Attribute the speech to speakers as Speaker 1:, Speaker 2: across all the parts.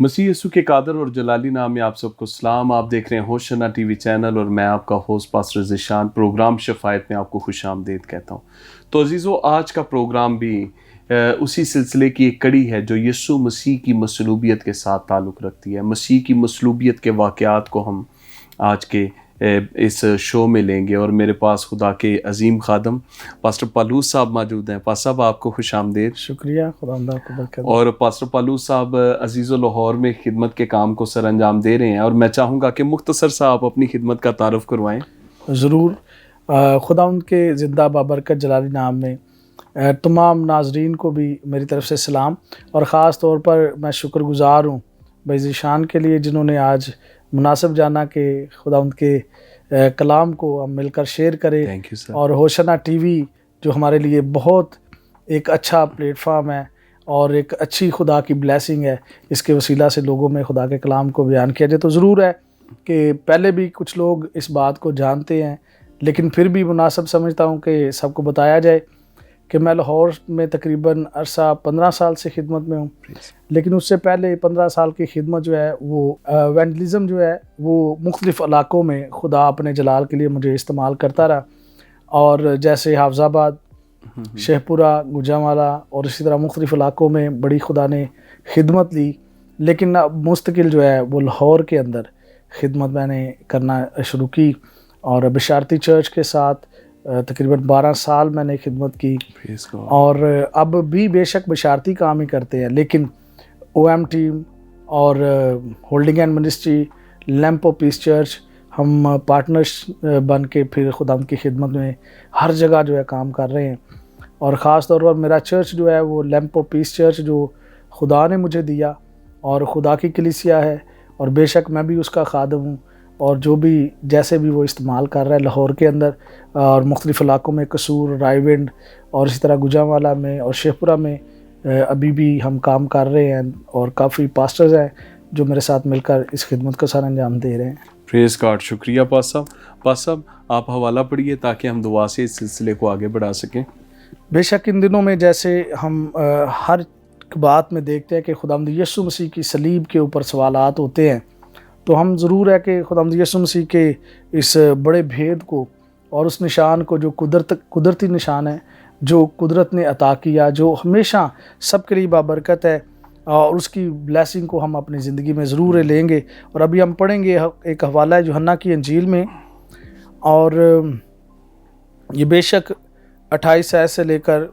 Speaker 1: مسیح یسوع کے قادر اور جلالی نام میں آپ سب کو سلام. آپ دیکھ رہے ہیں ہوشنا ٹی وی چینل اور میں آپ کا ہوسٹ پاسٹر ذیشان پروگرام شفایت میں آپ کو خوش آمدید کہتا ہوں. تو عزیزو، آج کا پروگرام بھی اسی سلسلے کی ایک کڑی ہے جو یسوع مسیح کی مصلوبیت کے ساتھ تعلق رکھتی ہے. مسیح کی مصلوبیت کے واقعات کو ہم آج کے اس شو میں لیں گے، اور میرے پاس خدا کے عظیم خادم پاسٹر پالوس صاحب موجود ہیں. پاسٹر صاحب، آپ کو خوش آمدید.
Speaker 2: شکریہ، خدا کو برکت.
Speaker 1: اور پاسٹر پالوس صاحب عزیز و لاہور میں خدمت کے کام کو سر انجام دے رہے ہیں، اور میں چاہوں گا کہ مختصر سا آپ اپنی خدمت کا تعارف کروائیں.
Speaker 2: ضرور. خدا ان کے زندہ بابرکت جلالی نام میں تمام ناظرین کو بھی میری طرف سے سلام، اور خاص طور پر میں شکر گزار ہوں بھائی ذیشان کے لیے جنہوں نے آج مناسب جانا کہ خدا ان کے کلام کو ہم مل کر شیئر کریں. اور ہوشنا ٹی وی جو ہمارے لیے بہت ایک اچھا پلیٹ فارم ہے اور ایک اچھی خدا کی بلیسنگ ہے، اس کے وسیلہ سے لوگوں میں خدا کے کلام کو بیان کیا جائے. تو ضرور ہے کہ پہلے بھی کچھ لوگ اس بات کو جانتے ہیں، لیکن پھر بھی مناسب سمجھتا ہوں کہ سب کو بتایا جائے کہ میں لاہور میں تقریباً عرصہ 15 سال سے خدمت میں ہوں، لیکن اس سے پہلے 15 سال کی خدمت جو ہے وہ ایونجلزم جو ہے وہ مختلف علاقوں میں خدا اپنے جلال کے لیے مجھے استعمال کرتا رہا. اور جیسے حافظ آباد، شیخ پورہ، گجرانوالہ اور اسی طرح مختلف علاقوں میں بڑی خدا نے خدمت لی، لیکن اب مستقل جو ہے وہ لاہور کے اندر خدمت میں نے کرنا شروع کی. اور بشارتی چرچ کے ساتھ تقریباً 12 سال میں نے خدمت کی، اور اب بھی بے شک بشارتی کام ہی کرتے ہیں، لیکن او ایم ٹیم اور holding and ministry, lamp of peace church, ہم پارٹنرز بن کے پھر خدا کی خدمت میں ہر جگہ جو ہے کام کر رہے ہیں. اور خاص طور پر میرا چرچ جو ہے وہ لیمپ آف پیس چرچ جو خدا نے مجھے دیا اور خدا کی کلیسیا ہے، اور بے شک میں بھی اس کا خادم ہوں. اور جو بھی جیسے بھی وہ استعمال کر رہا ہے لاہور کے اندر اور مختلف علاقوں میں، قصور، رائے ونڈ اور اسی طرح گجرانوالہ میں اور شیخ پورہ میں ابھی بھی ہم کام کر رہے ہیں، اور کافی پاسٹرز ہیں جو میرے ساتھ مل کر اس خدمت کو سر انجام دے رہے ہیں.
Speaker 1: پریز گاڈ. شکریہ پاس صاحب. پاس صاحب، آپ حوالہ پڑھیے تاکہ ہم دعا سے اس سلسلے کو آگے بڑھا سکیں.
Speaker 2: بے شک ان دنوں میں جیسے ہم ہر بات میں دیکھتے ہیں کہ خداوند یسوع مسیح کی صلیب کے اوپر سوالات ہوتے ہیں، تو ہم ضرور ہے کہ خداوند یسوع مسیح کے اس بڑے بھید کو اور اس نشان کو جو قدرتی نشان ہے، جو قدرت نے عطا کیا، جو ہمیشہ سب کے لیے بابرکت ہے، اور اس کی بلیسنگ کو ہم اپنی زندگی میں ضرور لیں گے. اور ابھی ہم پڑھیں گے ایک حوالہ ہے یوحنا کی انجیل میں، اور یہ بے شک 28 آیت سے لے کر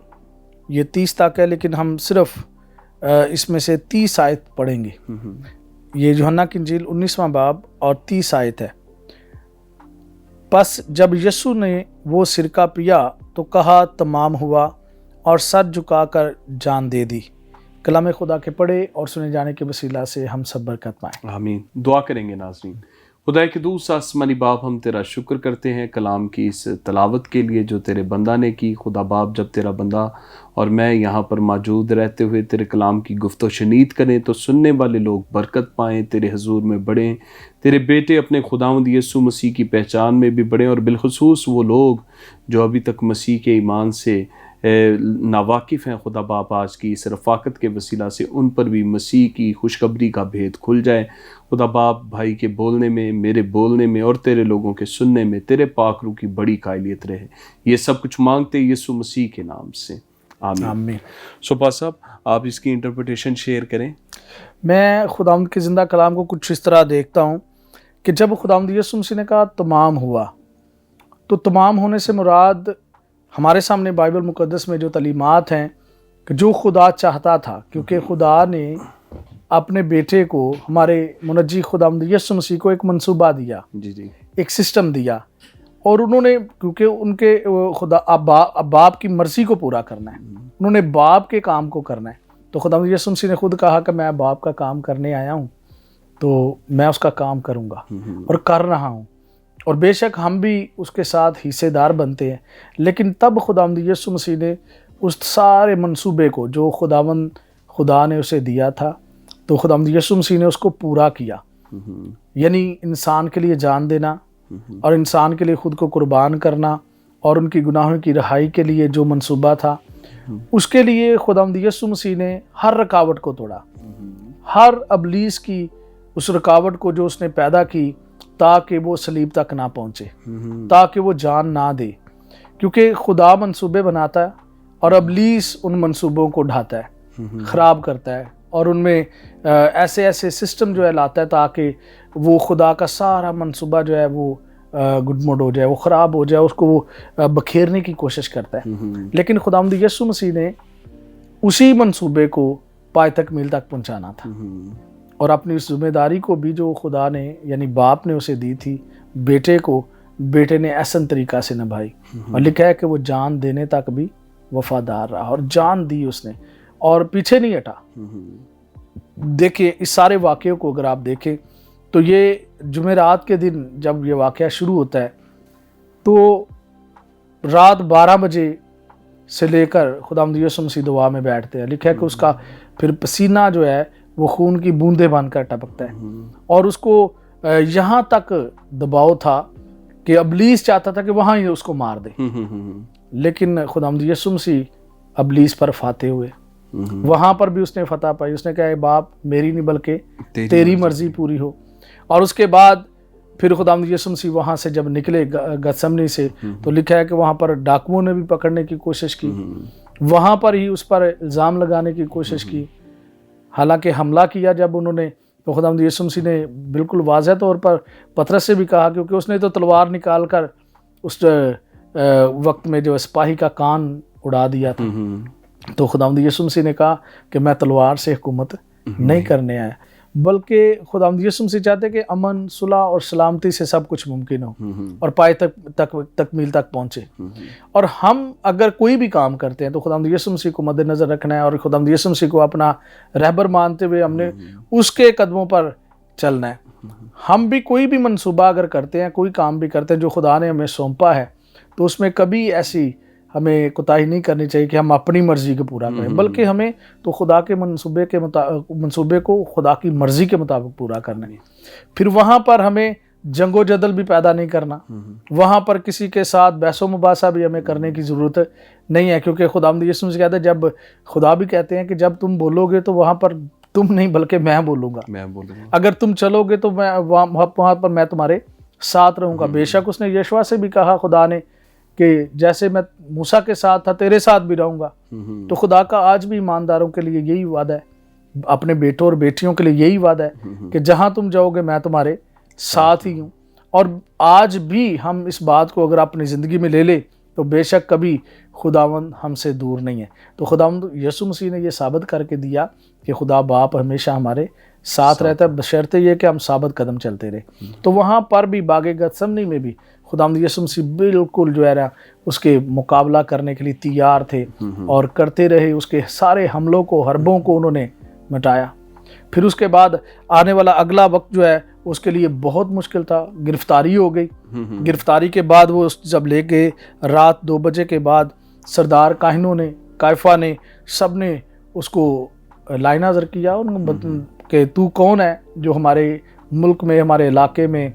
Speaker 2: یہ 30 تک ہے، لیکن ہم صرف اس میں سے 30 آیت پڑھیں گے. یہ یوحنا کی انجیل 19واں باب اور 30 آیت ہے. پس جب یسوع نے وہ سرکہ پیا تو کہا تمام ہوا، اور سر جھکا کر جان دے دی. کلام خدا کے پڑھے اور سنے جانے کے وسیلہ سے ہم سب برکت پائیں.
Speaker 1: آمین. دعا کریں گے ناظرین. خدا قدوس آسمانی باپ، ہم تیرا شکر کرتے ہیں کلام کی اس تلاوت کے لیے جو تیرے بندہ نے کی. خدا باپ، جب تیرا بندہ اور میں یہاں پر موجود رہتے ہوئے تیرے کلام کی گفت و شنید کریں تو سننے والے لوگ برکت پائیں، تیرے حضور میں بڑھیں، تیرے بیٹے اپنے خداوند یسوع مسیح کی پہچان میں بھی بڑھیں، اور بالخصوص وہ لوگ جو ابھی تک مسیح کے ایمان سے ناواقف ہیں، خدا باپ آج کی اس رفاقت کے وسیلہ سے ان پر بھی مسیح کی خوشخبری کا بھید کھل جائے. خدا باپ، بھائی کے بولنے میں، میرے بولنے میں اور تیرے لوگوں کے سننے میں تیرے پاک روح کی بڑی قائلیت رہے. یہ سب کچھ مانگتے یسوع مسیح کے نام سے، آمین. پاس صاحب، آپ اس کی انٹرپریٹیشن شیئر کریں.
Speaker 2: میں خداوند کے زندہ کلام کو کچھ اس طرح دیکھتا ہوں کہ جب خداوند یسوع مسیح نے کہا تمام ہوا، تو تمام ہونے سے مراد ہمارے سامنے بائبل مقدس میں جو تعلیمات ہیں کہ جو خدا چاہتا تھا، کیونکہ خدا نے اپنے بیٹے کو، ہمارے منجی خداوند یسوع مسیح کو ایک منصوبہ دیا، ایک سسٹم دیا، اور انہوں نے کیونکہ ان کے خدا باپ کی مرضی کو پورا کرنا ہے، انہوں نے باپ کے کام کو کرنا ہے، تو خداوند یسوع مسیح نے خود کہا کہ میں باپ کا کام کرنے آیا ہوں، تو میں اس کا کام کروں گا اور کر رہا ہوں. اور بے شک ہم بھی اس کے ساتھ حصے دار بنتے ہیں، لیکن تب خداوند یسوع مسیح نے اس سارے منصوبے کو جو خدا نے اسے دیا تھا، تو خداوند یسوع مسیح نے اس کو پورا کیا. یعنی انسان کے لیے جان دینا اور انسان کے لیے خود کو قربان کرنا، اور ان کی گناہوں کی رہائی کے لیے جو منصوبہ تھا، اس کے لیے خداوند یسوع مسیح نے ہر رکاوٹ کو توڑا، ہر ابلیس کی اس رکاوٹ کو جو اس نے پیدا کی تاکہ وہ صلیب تک نہ پہنچے، تاکہ وہ جان نہ دے، کیونکہ خدا منصوبے بناتا ہے اور ابلیس ان منصوبوں کو ڈھاتا ہے، خراب کرتا ہے، اور ان میں ایسے ایسے سسٹم جو ہے لاتا ہے تاکہ وہ خدا کا سارا منصوبہ جو ہے وہ گڈمڈ ہو جائے، وہ خراب ہو جائے، اس کو وہ بکھیرنے کی کوشش کرتا ہے۔ لیکن خداوند یسوع مسیح نے اسی منصوبے کو پائے تکمیل تک پہنچانا تھا، اور اپنی اس ذمہ داری کو بھی جو خدا نے یعنی باپ نے اسے دی تھی بیٹے کو، بیٹے نے احسن طریقہ سے نبھائی، اور لکھا ہے کہ وہ جان دینے تک بھی وفادار رہا، اور جان دی اس نے اور پیچھے نہیں ہٹا۔ دیکھیں اس سارے واقعے کو اگر آپ دیکھیں تو یہ جمعرات کے دن جب یہ واقعہ شروع ہوتا ہے تو رات 12 بجے سے لے کر خداوند یسوع مسیح دعا میں بیٹھتے ہیں۔ لکھا ہے کہ اس کا پھر پسینہ جو ہے وہ خون کی بوندیں بن کر ٹپکتا ہے، اور اس کو یہاں تک دباؤ تھا کہ ابلیس چاہتا تھا کہ وہاں ہی اس کو مار دے، لیکن خداوند یسوع مسیح ابلیس پر فاتح ہوئے، وہاں پر بھی اس نے فتح پائی۔ اس نے کہا اے باپ میری نہیں بلکہ تیری مرضی پوری ہو۔ اور اس کے بعد پھر خداوند یسوع مسیح وہاں سے جب نکلے گتسمنی سے تو لکھا ہے کہ وہاں پر ڈاکوؤں نے بھی پکڑنے کی کوشش کی، وہاں پر ہی اس پر الزام لگانے کی کوشش کی، حالانکہ حملہ کیا جب انہوں نے تو خداوند یسوع مسیح نے بالکل واضح طور پر پطرس سے بھی کہا، کیونکہ اس نے تو تلوار نکال کر اس وقت میں جو سپاہی کا کان اڑا دیا تھا، تو خداوند یسوع مسیح نے کہا کہ میں تلوار سے حکومت نہیں کرنے آیا، بلکہ خداوند یسوع مسیح چاہتے کہ امن، صلح اور سلامتی سے سب کچھ ممکن ہو اور پائے تکمیل تک پہنچے۔ اور ہم اگر کوئی بھی کام کرتے ہیں تو خداوند یسوع مسیح کو مد نظر رکھنا ہے، اور خداوند یسوع مسیح کو اپنا رہبر مانتے ہوئے ہم نے اس کے قدموں پر چلنا ہے۔ ہم بھی کوئی بھی منصوبہ اگر کرتے ہیں، کوئی کام بھی کرتے ہیں جو خدا نے ہمیں سونپا ہے، تو اس میں کبھی ایسی ہمیں کوتاہی نہیں کرنی چاہیے کہ ہم اپنی مرضی کو پورا کریں، بلکہ ہمیں تو خدا کے منصوبے کو خدا کی مرضی کے مطابق پورا کرنا ہے۔ پھر وہاں پر ہمیں جنگ و جدل بھی پیدا نہیں کرنا، وہاں پر کسی کے ساتھ بحث و مباحثہ بھی ہمیں کرنے کی ضرورت نہیں ہے، کیونکہ خداوند یسوع مسیح کہتے ہیں، جب خدا بھی کہتے ہیں کہ جب تم بولو گے تو وہاں پر تم نہیں بلکہ میں بولوں گا، اگر تم چلو گے تو میں وہاں پر میں تمہارے ساتھ رہوں گا۔ بے شک اس نے یشوع سے بھی کہا خدا نے کہ جیسے میں موسیٰ کے ساتھ تھا تیرے ساتھ بھی رہوں گا۔ تو خدا کا آج بھی ایمانداروں کے لیے یہی وعدہ ہے، اپنے بیٹوں اور بیٹیوں کے لیے یہی وعدہ ہے کہ جہاں تم جاؤ گے میں تمہارے ساتھ ہی ہوں۔ اور آج بھی ہم اس بات کو اگر اپنی زندگی میں لے لیں تو بے شک کبھی خداوند ہم سے دور نہیں ہے۔ تو خداوند یسوع مسیح نے یہ ثابت کر کے دیا کہ خدا باپ ہمیشہ ہمارے ساتھ رہتا ہے، بشرطے یہ کہ ہم ثابت قدم چلتے رہے۔ تو وہاں پر بھی باغ گتسمنی میں بھی خداوند یسوع مسیح بالکل جو ہے نا اس کے مقابلہ کرنے کے لیے تیار تھے، اور کرتے رہے، اس کے سارے حملوں کو، حربوں کو انہوں نے مٹایا۔ پھر اس کے بعد آنے والا اگلا وقت جو ہے اس کے لیے بہت مشکل تھا، گرفتاری ہو گئی۔ گرفتاری کے بعد وہ جب لے گئے رات 2 بجے کے بعد، سردار کاہنوں نے، کائفہ نے، سب نے اس کو لائے نظر کیا کہ تو کون ہے جو ہمارے ملک میں، ہمارے علاقے میں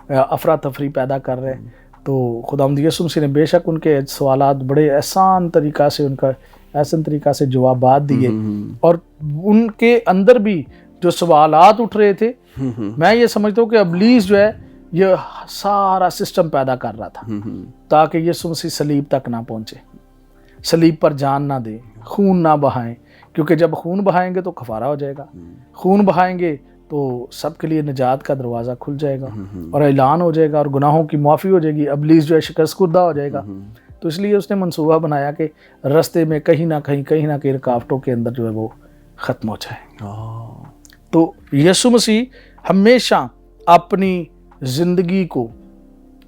Speaker 2: افراتفری پیدا کر رہے ہیں۔ تو خداوند یسوع مسیح نے بے شک ان کے سوالات بڑے احسن طریقہ سے جوابات دیے، اور ان کے اندر بھی جو سوالات اٹھ رہے تھے، میں یہ سمجھتا ہوں کہ ابلیس جو ہے یہ سارا سسٹم پیدا کر رہا تھا تاکہ یسوع مسیح صلیب تک نہ پہنچے، صلیب پر جان نہ دے، خون نہ بہائیں، کیونکہ جب خون بہائیں گے تو کفارہ ہو جائے گا، خون بہائیں گے تو سب کے لیے نجات کا دروازہ کھل جائے گا اور اعلان ہو جائے گا اور گناہوں کی معافی ہو جائے گی، ابلیس جو ہے شکست خوردہ ہو جائے گا۔ تو اس لیے اس نے منصوبہ بنایا کہ رستے میں کہیں نہ کہیں رکاوٹوں کے اندر جو ہے وہ ختم ہو جائے۔ تو یسوع مسیح ہمیشہ اپنی زندگی کو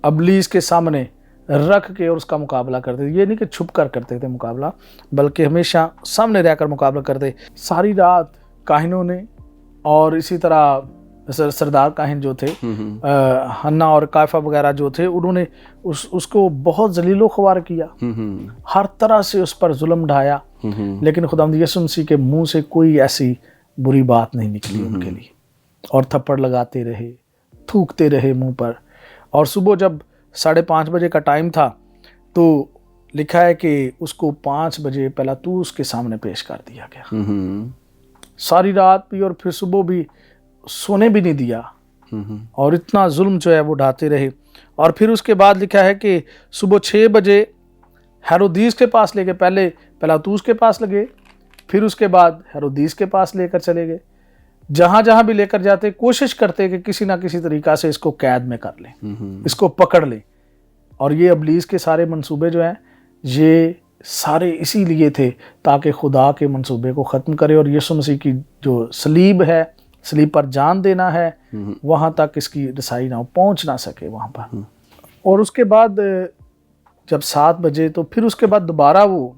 Speaker 2: ابلیس کے سامنے رکھ کے اور اس کا مقابلہ کرتے تھے۔ یہ نہیں کہ چھپ کر کرتے تھے مقابلہ، بلکہ ہمیشہ سامنے رہ کر مقابلہ کرتے۔ ساری رات کاہنوں نے اور اسی طرح سردار کاہن جو تھے، حنا اور کائفہ وغیرہ جو تھے، انہوں نے اس کو بہت ذلیل و خوار کیا، ہر طرح سے اس پر ظلم ڈھایا، لیکن خداوند یسوع مسیح کے منہ سے کوئی ایسی بری بات نہیں نکلی ان کے لیے، اور تھپڑ لگاتے رہے، تھوکتے رہے منہ پر۔ اور صبح جب 5:30 بجے کا ٹائم تھا تو لکھا ہے کہ اس کو 5 بجے پہلا تو اس کے سامنے پیش کر دیا گیا، ساری رات بھی اور پھر صبح بھی سونے بھی نہیں دیا، اور اتنا ظلم جو ہے وہ ڈھاتے رہے. اور پھر اس کے بعد لکھا ہے کہ صبح 6 بجے ہیرودیس کے پاس لے گئے، پہلے پلاطوس کے پاس لگے، پھر اس کے بعد ہیرودیس کے پاس لے کر چلے گئے. جہاں جہاں بھی لے کر جاتے کوشش کرتے کہ کسی نہ کسی طریقہ سے اس کو قید میں کر لیں، اس کو پکڑ لیں. اور یہ ابلیس کے سارے منصوبے جو ہیں یہ سارے اسی لیے تھے تاکہ خدا کے منصوبے کو ختم کرے، اور یسوع مسیح کی جو صلیب ہے، صلیب پر جان دینا ہے، وہاں تک اس کی رسائی نہ ہو، پہنچ نہ سکے وہاں پر. اور اس کے بعد جب 7 بجے تو پھر اس کے بعد دوبارہ وہ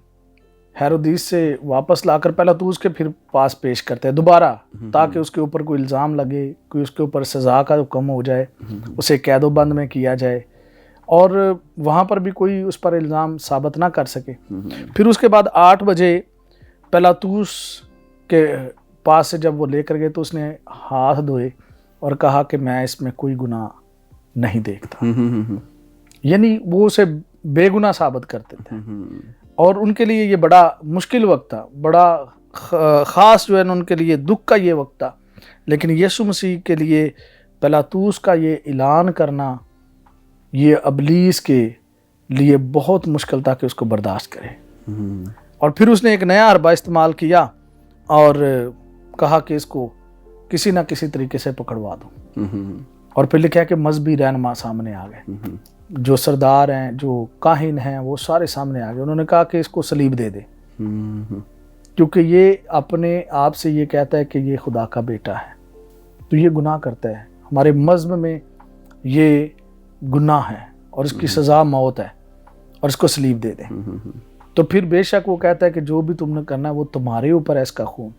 Speaker 2: ہیرودیس سے واپس لا کر پلاطوس کے پھر پاس پیش کرتے ہیں دوبارہ، تاکہ اس کے اوپر کوئی الزام لگے، کوئی اس کے اوپر سزا کا حکم ہو جائے، اسے قید و بند میں کیا جائے، اور وہاں پر بھی کوئی اس پر الزام ثابت نہ کر سکے. پھر اس کے بعد 8 بجے پلاطوس کے پاس سے جب وہ لے کر گئے تو اس نے ہاتھ دھوئے اور کہا کہ میں اس میں کوئی گناہ نہیں دیکھتا. یعنی وہ اسے بے گناہ ثابت کرتے تھے، اور ان کے لیے یہ بڑا مشکل وقت تھا، بڑا خاص جو ہے نا ان کے لیے دکھ کا یہ وقت تھا. لیکن یسوع مسیح کے لیے پلاطوس کا یہ اعلان کرنا یہ ابلیس کے لیے بہت مشکل تھا کہ اس کو برداشت کرے. اور پھر اس نے ایک نیا حربہ استعمال کیا اور کہا کہ اس کو کسی نہ کسی طریقے سے پکڑوا دو. اور پھر لکھا ہے کہ مذہبی رہنما سامنے آ گئے، جو سردار ہیں، جو کاہن ہیں، وہ سارے سامنے آ گئے. انہوں نے کہا کہ اس کو صلیب دے دے، کیونکہ یہ اپنے آپ سے یہ کہتا ہے کہ یہ خدا کا بیٹا ہے، تو یہ گناہ کرتا ہے. ہمارے مذہب میں یہ گناہ ہے اور اس کی سزا موت ہے، اور اس کو صلیب دے دیں. تو پھر بے شک وہ کہتا ہے کہ جو بھی تم نے کرنا ہے وہ تمہارے اوپر ہے اس کا خون،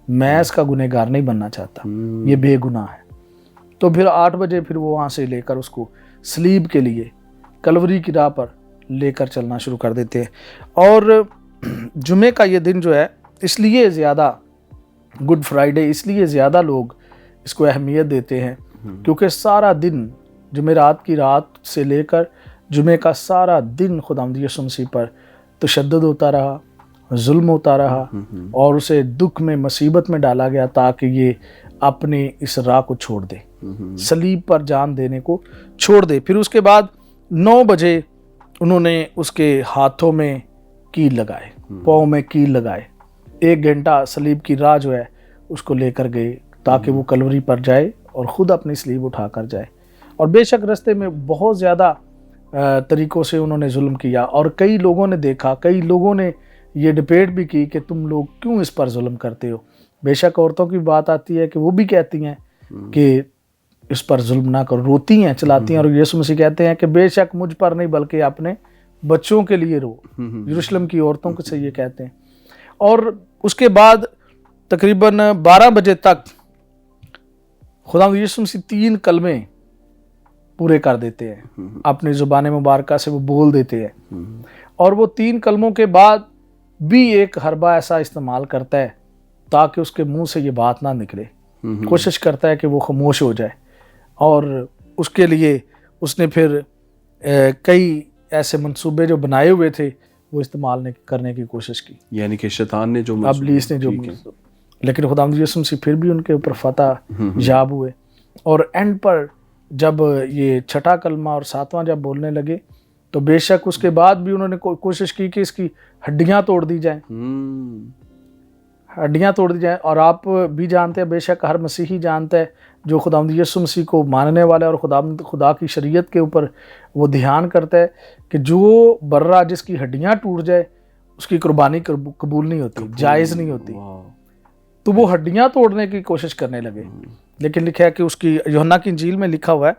Speaker 2: میں اس کا گنہگار نہیں بننا چاہتا، یہ بے گناہ ہے. تو پھر 8 بجے پھر وہ وہاں سے لے کر اس کو صلیب کے لیے کلوری کی راہ پر لے کر چلنا شروع کر دیتے ہیں. اور جمعے کا یہ دن جو ہے اس لیے زیادہ، گڈ فرائیڈے اس لیے زیادہ لوگ اس کو اہمیت دیتے ہیں کیونکہ سارا دن جمعرات کی رات سے لے کر جمعے کا سارا دن خداوند یسوع مسیح پر تشدد ہوتا رہا، ظلم ہوتا رہا، اور اسے دکھ میں مصیبت میں ڈالا گیا تاکہ یہ اپنے اس راہ کو چھوڑ دے، صلیب پر جان دینے کو چھوڑ دے. پھر اس کے بعد 9 بجے انہوں نے اس کے ہاتھوں میں کیل لگائے، پاؤں میں کیل لگائے. 1 گھنٹہ صلیب کی راہ جو ہے اس کو لے کر گئے تاکہ وہ کلوری پر جائے اور خود اپنی صلیب اٹھا کر جائے. اور بے شک رستے میں بہت زیادہ طریقوں سے انہوں نے ظلم کیا، اور کئی لوگوں نے دیکھا، کئی لوگوں نے یہ ڈبیٹ بھی کی کہ تم لوگ کیوں اس پر ظلم کرتے ہو. بے شک عورتوں کی بات آتی ہے کہ وہ بھی کہتی ہیں کہ اس پر ظلم نہ کرو، روتی ہیں، چلاتی ہیں. اور یسوع مسیح کہتے ہیں کہ بے شک مجھ پر نہیں بلکہ اپنے بچوں کے لیے رو. یروشلم کی عورتوں سے یہ کہتے ہیں. اور اس کے بعد تقریباً 12 بجے تک خداوند یسوع مسیح 3 کلمے پورے کر دیتے ہیں، اپنی زبان مبارکہ سے وہ بول دیتے ہیں. اور وہ 3 کلموں کے بعد بھی ایک حربہ ایسا استعمال کرتا ہے تاکہ اس کے منہ سے یہ بات نہ نکلے، کوشش کرتا ہے کہ وہ خاموش ہو جائے. اور اس کے لیے اس نے پھر کئی ایسے منصوبے جو بنائے ہوئے تھے وہ استعمال کرنے کی کوشش کی،
Speaker 1: یعنی کہ شیطان نے جو
Speaker 2: ابلیس نے جو، لیکن خداوند یسوع مسیح پھر بھی ان کے اوپر فتح یاب ہوئے. اور اینڈ پر جب یہ 6واں کلمہ اور 7واں جب بولنے لگے تو بے شک اس کے بعد بھی انہوں نے کوشش کی کہ اس کی ہڈیاں توڑ دی جائیں، ہڈیاں توڑ دی جائیں. اور آپ بھی جانتے ہیں، بے شک ہر مسیحی جانتا ہے جو خداوند یسوع مسیح کو ماننے والا ہے اور خدا کی شریعت کے اوپر وہ دھیان کرتا ہے کہ جو برہ جس کی ہڈیاں ٹوٹ جائے اس کی قربانی قبول نہیں ہوتی، جائز نہیں ہوتی. تو وہ ہڈیاں توڑنے کی کوشش کرنے لگے. لیکن لکھا ہے کہ اس کی یوحنا کی انجیل میں لکھا ہوا ہے،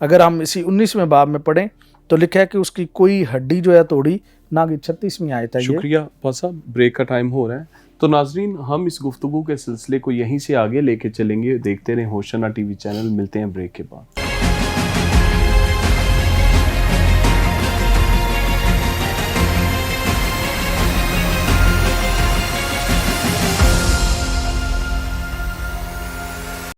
Speaker 2: اگر ہم اسی 19ویں باب میں پڑھیں تو لکھا ہے کہ اس کی کوئی ہڈی جو ہے توڑی نہ کہ 36ویں آیت ہے.
Speaker 1: شکریہ پاسا، بریک کا ٹائم ہو رہا ہے. تو ناظرین ہم اس گفتگو کے سلسلے کو یہیں سے آگے لے کے چلیں گے. دیکھتے رہیں ہوشنا ٹی وی چینل. ملتے ہیں بریک کے بعد.